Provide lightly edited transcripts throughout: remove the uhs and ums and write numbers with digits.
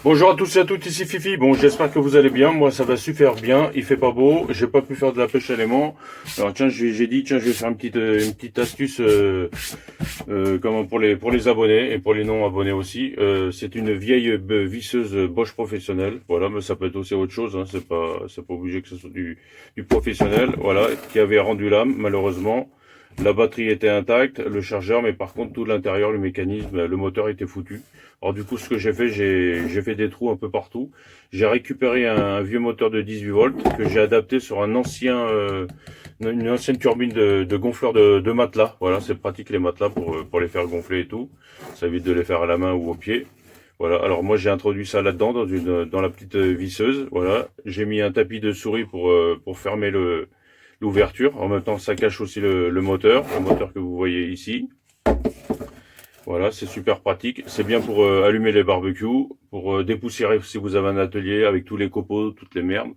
Bonjour à tous et à toutes, ici Fifi. Bon, j'espère que vous allez bien. Moi, ça va super bien. Il fait pas beau. J'ai pas pu faire de la pêche à l'aimant. Alors tiens, j'ai dit tiens, je vais faire une petite astuce comment pour les abonnés et pour les non abonnés aussi. C'est une vieille visseuse Bosch professionnelle. Voilà, mais ça peut être aussi autre chose. Hein. C'est pas obligé que ce soit du professionnel. Voilà, qui avait rendu l'âme malheureusement. La batterie était intacte, le chargeur, mais par contre tout l'intérieur, le mécanisme, le moteur était foutu. Alors du coup, ce que j'ai fait des trous un peu partout. J'ai récupéré un vieux moteur de 18 volts que j'ai adapté sur une ancienne turbine de gonfleur de matelas. Voilà, c'est pratique les matelas pour les faire gonfler et tout. Ça évite de les faire à la main ou au pied. Voilà. Alors moi j'ai introduit ça là-dedans dans la petite visseuse. Voilà. J'ai mis un tapis de souris pour fermer l'ouverture. En même temps, ça cache aussi le moteur que vous voyez ici. Voilà, c'est super pratique. C'est bien pour allumer les barbecues, pour dépoussiérer si vous avez un atelier avec tous les copeaux, toutes les merdes.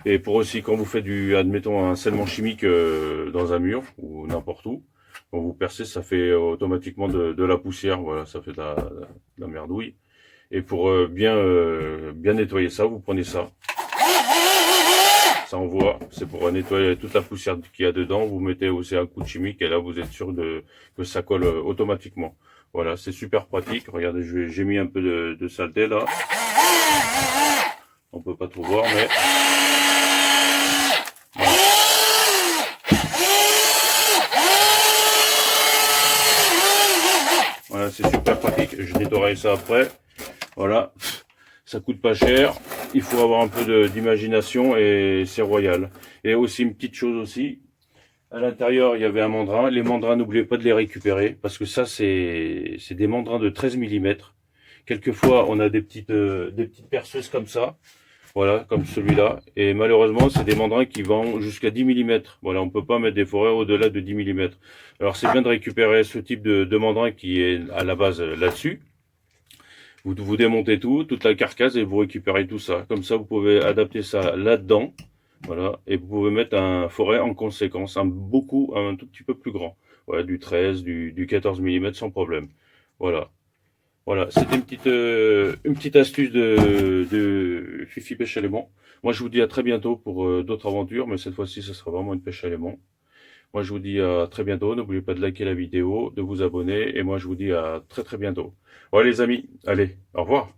Et pour aussi quand vous faites admettons, un scellement chimique dans un mur ou n'importe où, quand vous percez, ça fait automatiquement de la poussière. Voilà, ça fait de la merdouille. Et pour bien nettoyer ça, vous prenez ça. Ça envoie, c'est pour nettoyer toute la poussière qu'il y a dedans. Vous mettez aussi un coup de chimique et là vous êtes sûr que ça colle automatiquement. Voilà, c'est super pratique. Regardez, j'ai mis un peu de saleté là. On peut pas tout voir, mais voilà, c'est super pratique. Je nettoierai ça après. Voilà, ça coûte pas cher. Il faut avoir un peu d'imagination et c'est royal. Et aussi une petite chose aussi, à l'intérieur, il y avait un mandrin. Les mandrins, n'oubliez pas de les récupérer parce que ça, c'est des mandrins de 13 mm. Quelquefois, on a des petites perceuses comme ça. Voilà, comme celui-là. Et malheureusement, c'est des mandrins qui vont jusqu'à 10 mm. Voilà, on peut pas mettre des forêts au-delà de 10 mm. Alors, c'est bien de récupérer ce type de mandrin qui est à la base là-dessus. Vous démontez toute la carcasse et vous récupérez tout ça. Comme ça, vous pouvez adapter ça là-dedans. Voilà. Et vous pouvez mettre un forêt en conséquence, un tout petit peu plus grand. Voilà, du 13, du 14 mm sans problème. Voilà. Voilà. C'était une petite astuce de Fifi Pêche à l'aimant. Moi, je vous dis à très bientôt pour d'autres aventures, mais cette fois-ci, ce sera vraiment une pêche à l'aimant. Moi, je vous dis à très bientôt. N'oubliez pas de liker la vidéo, de vous abonner, et moi, je vous dis à très très bientôt. Voilà, les amis. Allez, au revoir.